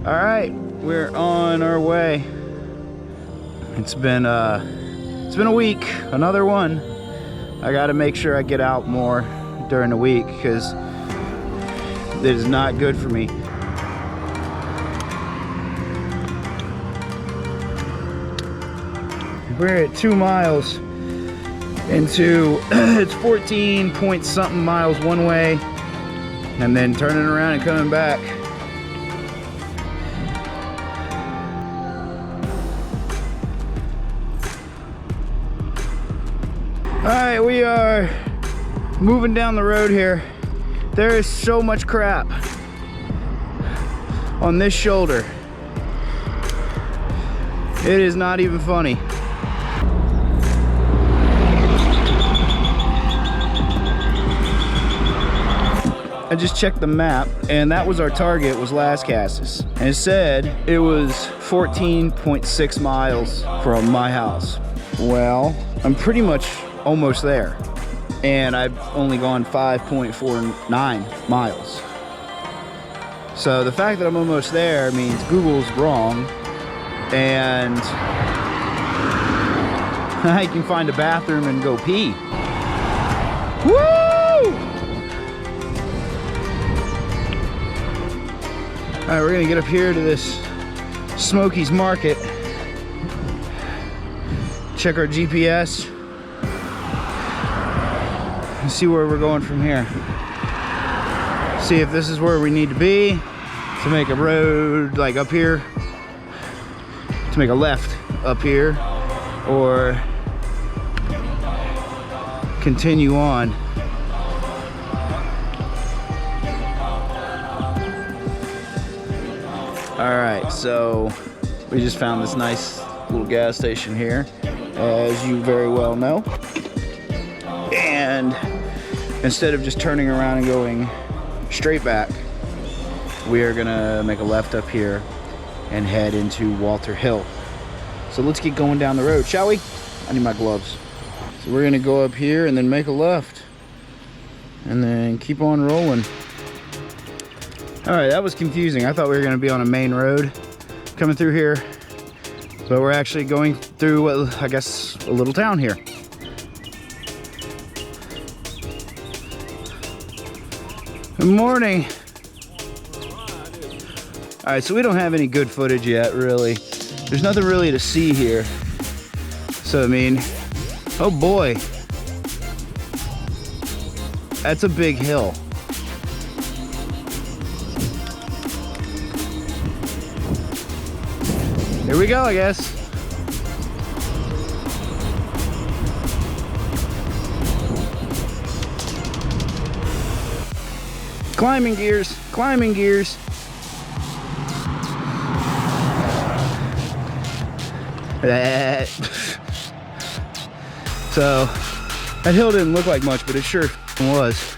All right, we're on our way. It's been a week, another one. I gotta make sure I get out more during the week because it is not good for me. We're at 2 miles into, it's 14 point something miles one way, and then turning around and coming back. All right, we are moving down the road here. There is so much crap on this shoulder. It is not even funny. I just checked the map, and that was our target, was Las Casas. And it said it was 14.6 miles from my house. Well, I'm pretty much almost there. And I've only gone 5.49 miles. So the fact that I'm almost there means Google's wrong, and I can find a bathroom and go pee. Woo! All right, we're gonna get up here to this Smokies Market, check our GPS, and see where we're going from here. See if this is where we need to be to make a road like up here, to make a left up here, or continue on. All right, so we just found this nice little gas station here, as you very well know. And instead of just turning around and going straight back, we are gonna make a left up here and head into Walter Hill. So let's get going down the road, shall we? I need my gloves. So we're gonna go up here and then make a left and then keep on rolling. All right, that was confusing. I thought we were gonna be on a main road coming through here, but we're actually going through, I guess, a little town here. Good morning. All right, so we don't have any good footage yet, really. There's nothing really to see here. So, I mean, oh boy. That's a big hill. Here we go, I guess. Climbing gears, climbing gears. So, that hill didn't look like much, but it sure was.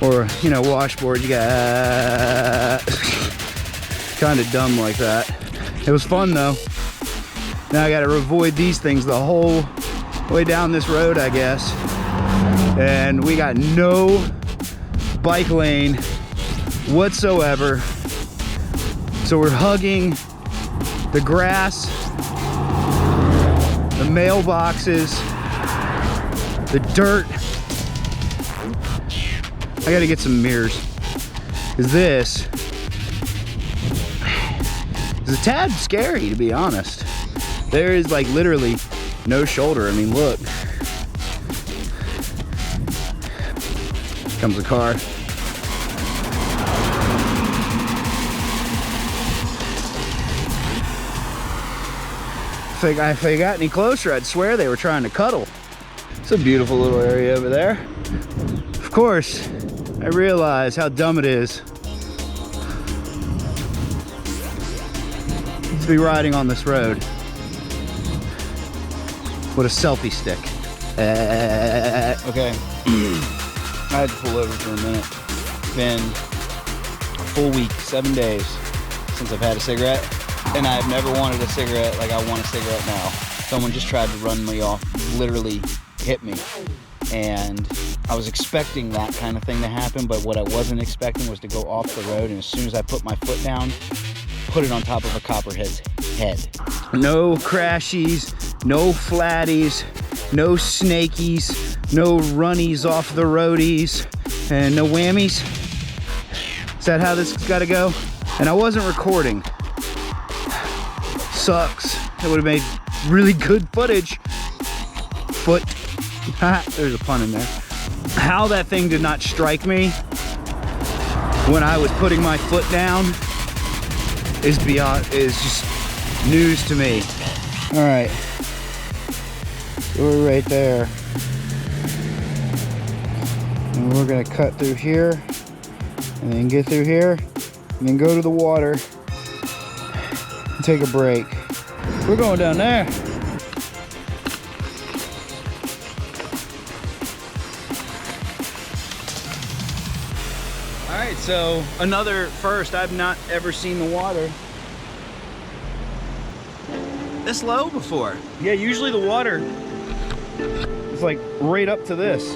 Or, you know, washboard, you got kind of dumb like that. It was fun though. Now I gotta avoid these things the whole way down this road, I guess. And we got no bike lane whatsoever. So we're hugging the grass, the mailboxes, the dirt. I gotta get some mirrors, because this is a tad scary, to be honest. There is like literally no shoulder. I mean, look. Comes a car. If they got any closer, I'd swear they were trying to cuddle. It's a beautiful little area over there. Of course, I realize how dumb it is to be riding on this road with a selfie stick. Okay, I had to pull over for a minute. It's been a full week, 7 days since I've had a cigarette, and I've never wanted a cigarette like I want a cigarette now. Someone just tried to run me off, literally hit me, and I was expecting that kind of thing to happen, but what I wasn't expecting was to go off the road, and as soon as I put my foot down, put it on top of a copperhead's head. No crashies, no flatties, no snakies, no runnies off the roadies, and no whammies. Is that how this has got to go? And I wasn't recording. Sucks. It would have made really good footage. There's a pun in there. How that thing did not strike me when I was putting my foot down is just news to me. All right, so we're right there. And we're gonna cut through here and then get through here and then go to the water and take a break. We're going down there. All right, so another first. I've not ever seen the water this low before. Yeah, usually the water is like right up to this.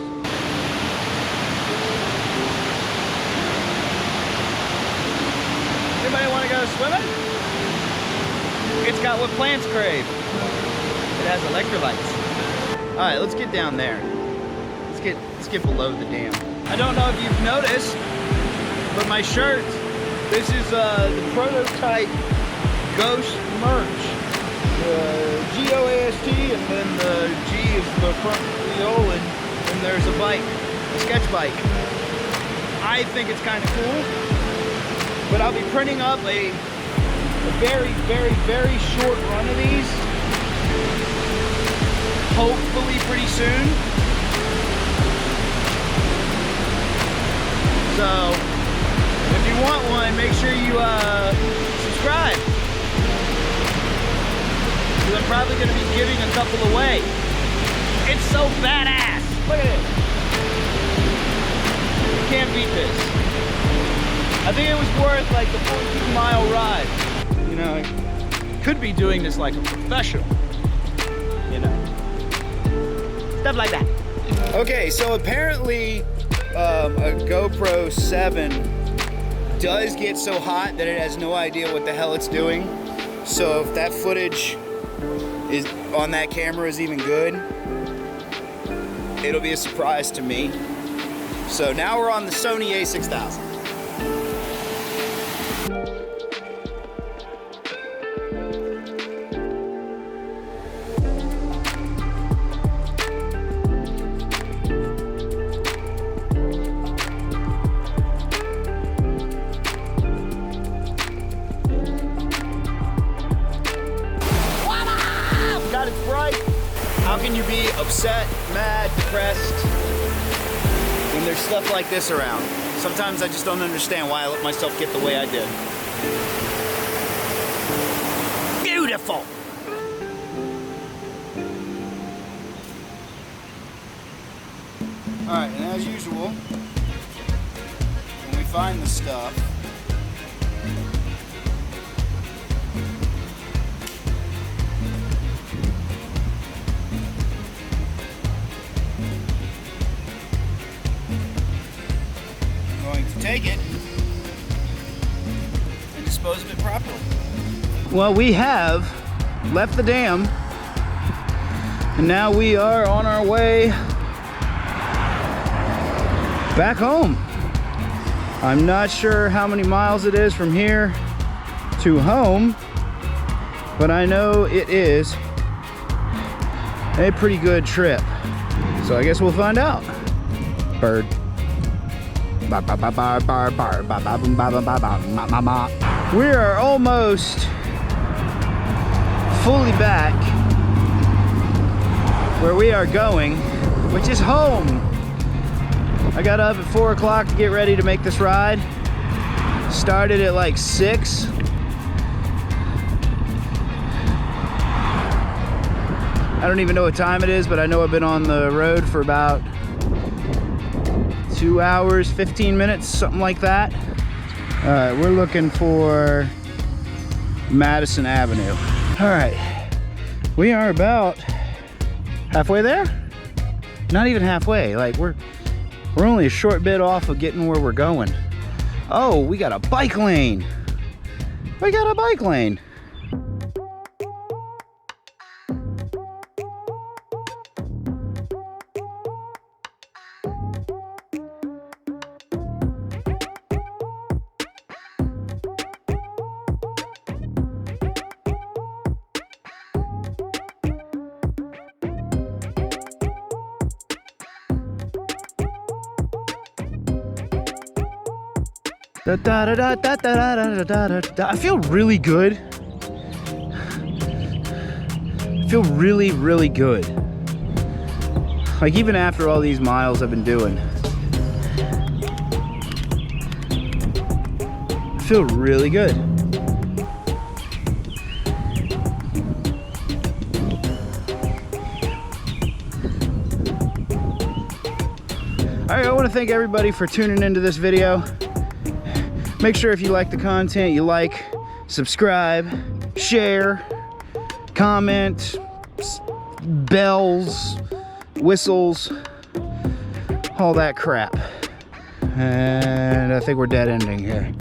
Anybody want to go swimming? It's got what plants crave. It has electrolytes. All right, let's get down there. Let's get below the dam. I don't know if you've noticed, but my shirt, this is the prototype Ghost merch. G-O-A-S-T, and then the G is the front wheel, and then there's a bike, a sketch bike. I think it's kind of cool, but I'll be printing up a very, very, very short run of these, hopefully pretty soon. So, if you want one, make sure you subscribe. I'm probably going to be giving a couple away. It's so badass. Look at it. You can't beat this. I think it was worth like the 14-mile ride. You know, I could be doing this like a professional. You know, stuff like that. Okay, so apparently a GoPro 7 does get so hot that it has no idea what the hell it's doing. So if that footage is on that camera is even good, it'll be a surprise to me. So now we're on the Sony a6000. How can you be upset, mad, depressed when there's stuff like this around? Sometimes I just don't understand why I let myself get the way I did. Beautiful! Alright, and as usual, when we find the stuff, take it and dispose of it properly. Well, we have left the dam and now we are on our way back home. I'm not sure how many miles it is from here to home, but I know it is a pretty good trip. So I guess we'll find out. Bird. We are almost fully back where we are going, which is home. I got up at 4 o'clock to get ready to make this ride. Started at like 6. I don't even know what time it is, but I know I've been on the road for about 2 hours, 15 minutes, something like that. All right, we're looking for Madison Avenue. All right, we are about halfway there? Not even halfway, like we're only a short bit off of getting where we're going. Oh, we got a bike lane. We got a bike lane. I feel really good. I feel really, really good. Like even after all these miles I've been doing. I feel really good. All right, I want to thank everybody for tuning into this video. Make sure if you like the content, you like, subscribe, share, comment, bells, whistles, all that crap. And I think we're dead ending here.